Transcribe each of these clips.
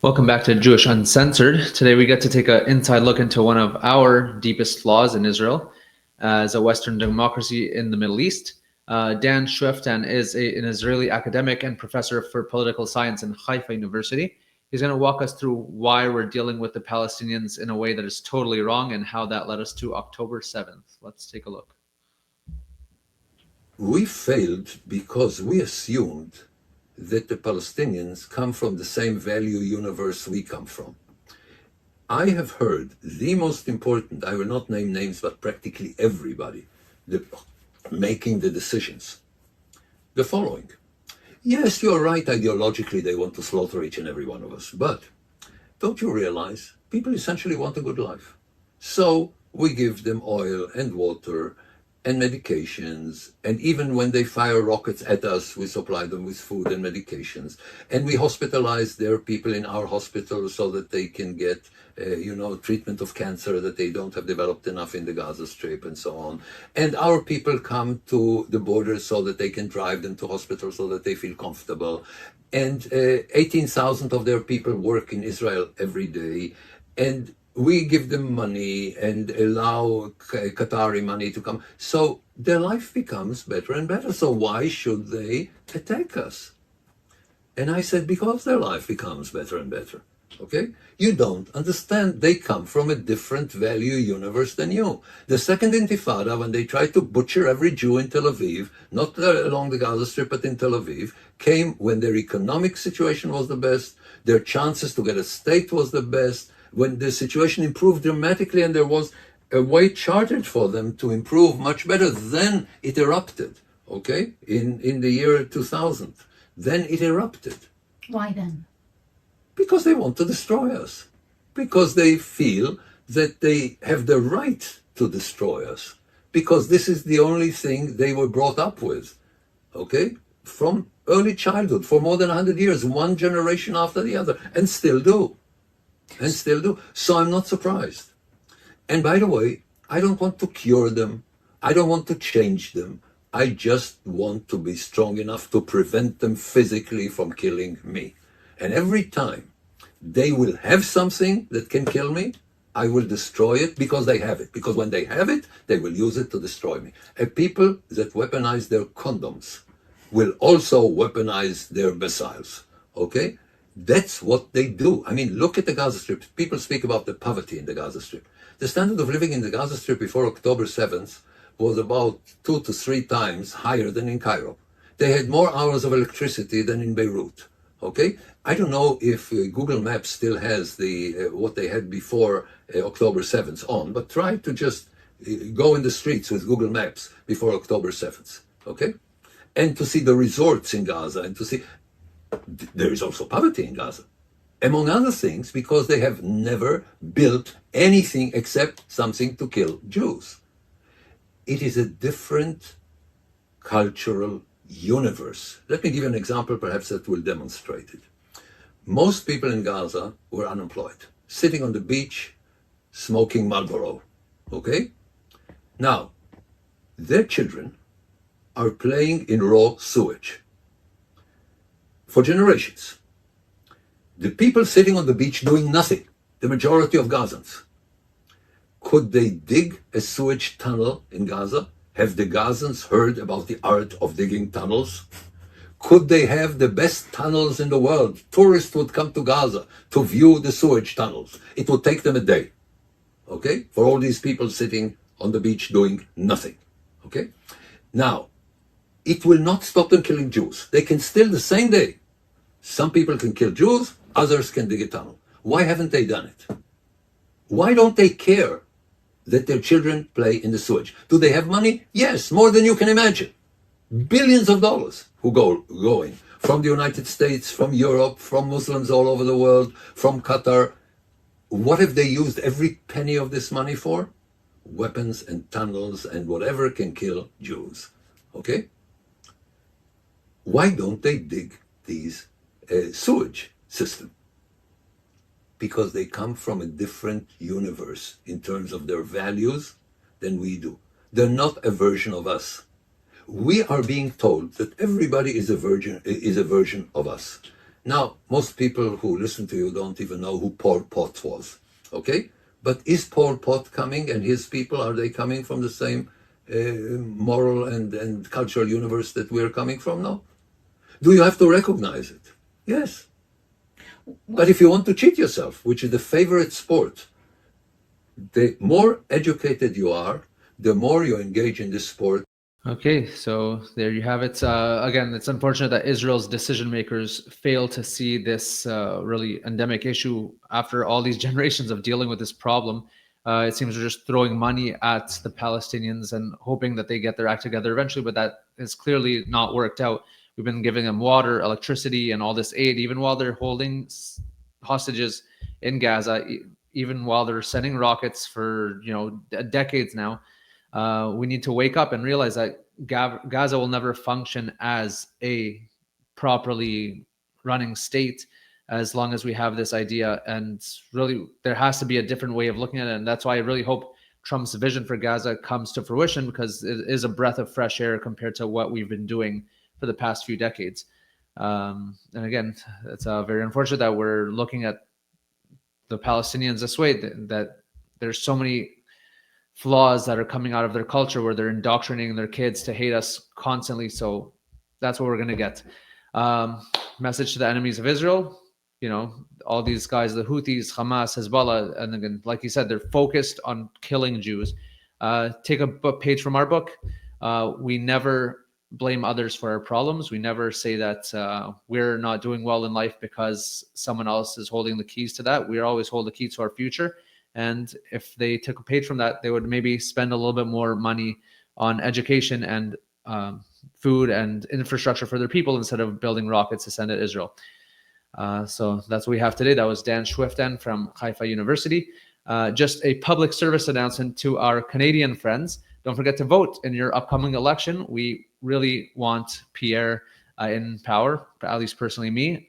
Welcome back to Jewish Uncensored. Today we get to take an inside look into one of our deepest flaws in Israel as a Western democracy in the Middle East. Dan Schueftan is an Israeli academic and professor for political science in Haifa University. He's going to walk us through why we're dealing with the Palestinians in a way that is totally wrong and how that led us to October 7th. Let's take a look. We failed because we assumed that the Palestinians come from the same value universe we come from. I have heard the most important, I will not name names, but practically everybody making the decisions. The following. Yes, you're right, ideologically they want to slaughter each and every one of us, but don't you realize people essentially want a good life? So we give them oil and water and medications, and even when they fire rockets at us, we supply them with food and medications, and we hospitalize their people in our hospitals so that they can get treatment of cancer that they don't have developed enough in the Gaza Strip and so on. And our people come to the border so that they can drive them to hospitals so that they feel comfortable. And 18,000 of their people work in Israel every day, and we give them money and allow Qatari money to come. So their life becomes better and better. So why should they attack us? And I said, because their life becomes better and better. Okay? You don't understand. They come from a different value universe than you. The second Intifada, when they tried to butcher every Jew in Tel Aviv, not along the Gaza Strip, but in Tel Aviv, came when their economic situation was the best, their chances to get a state was the best, when the situation improved dramatically and there was a way chartered for them to improve much better, then it erupted, okay, in the year 2000. Then it erupted. Why then? Because they want to destroy us. Because they feel that they have the right to destroy us. Because this is the only thing they were brought up with, okay, from early childhood, for more than 100 years, one generation after the other, and still do. And still do. So I'm not surprised. And by the way, I don't want to cure them. I don't want to change them. I just want to be strong enough to prevent them physically from killing me. And every time they will have something that can kill me, I will destroy it because they have it. Because when they have it, they will use it to destroy me. And people that weaponize their condoms will also weaponize their missiles. Okay? That's what they do. I mean, look at the Gaza Strip. People speak about the poverty in the Gaza Strip. The standard of living in the Gaza Strip before October 7th was about 2 to 3 times higher than in Cairo. They had more hours of electricity than in Beirut. Okay? I don't know if Google Maps still has what they had before October 7th on, but try to just go in the streets with Google Maps before October 7th. Okay? And to see the resorts in Gaza and to see... There is also poverty in Gaza, among other things, because they have never built anything except something to kill Jews. It is a different cultural universe. Let me give you an example, perhaps that will demonstrate it. Most people in Gaza were unemployed, sitting on the beach, smoking Marlboro. Okay? Now, their children are playing in raw sewage. For generations. The people sitting on the beach doing nothing, the majority of Gazans. Could they dig a sewage tunnel in Gaza? Have the Gazans heard about the art of digging tunnels? Could they have the best tunnels in the world? Tourists would come to Gaza to view the sewage tunnels. It would take them a day, okay? For all these people sitting on the beach doing nothing, okay? Now, it will not stop them killing Jews. They can still, the same day, some people can kill Jews, others can dig a tunnel. Why haven't they done it? Why don't they care that their children play in the sewage? Do they have money? Yes, more than you can imagine. Billions of dollars who going from the United States, from Europe, from Muslims all over the world, from Qatar. What have they used every penny of this money for? Weapons and tunnels and whatever can kill Jews. Okay? Why don't they dig these sewage system? Because they come from a different universe in terms of their values than we do. They're not a version of us. We are being told that everybody is a version of us. Now, most people who listen to you don't even know who Pol Pot was, okay? But is Pol Pot coming, and his people, are they coming from the same moral and cultural universe that we're coming from now? Do you have to recognize it? Yes. But if you want to cheat yourself, which is the favorite sport, the more educated you are, the more you engage in this sport. Okay, so there you have it. Again, it's unfortunate that Israel's decision makers fail to see this really endemic issue after all these generations of dealing with this problem. It seems they're just throwing money at the Palestinians and hoping that they get their act together eventually, but that is clearly not worked out. We've been giving them water, electricity, and all this aid, even while they're holding hostages in Gaza, even while they're sending rockets for decades now. We need to wake up and realize that Gaza will never function as a properly running state as long as we have this idea. And really, there has to be a different way of looking at it. And that's why I really hope Trump's vision for Gaza comes to fruition, because it is a breath of fresh air compared to what we've been doing for the past few decades. And again, it's very unfortunate that we're looking at the Palestinians this way, that there's so many flaws that are coming out of their culture where they're indoctrinating their kids to hate us constantly. So that's what we're going to get. Message to the enemies of Israel, all these guys, the Houthis, Hamas, Hezbollah, and again, like you said, they're focused on killing Jews. Take a page from our book. We never blame others for our problems. We never say that we're not doing well in life because someone else is holding the keys to that. We always hold the key to our future. And if they took a page from that, they would maybe spend a little bit more money on education and food and infrastructure for their people instead of building rockets to send to Israel. So that's what we have today. That was Dan Schueftan from Haifa University. Just a public service announcement to our Canadian friends. Don't forget to vote in your upcoming election. We really want Pierre in power, at least personally me.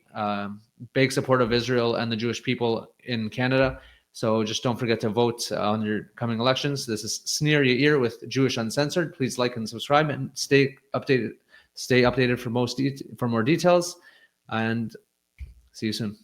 Big support of Israel and the Jewish people in Canada. So just don't forget to vote on your coming elections. This is Sneer Yair with Jewish Uncensored. Please like and subscribe and stay updated. Stay updated for more details. And see you soon.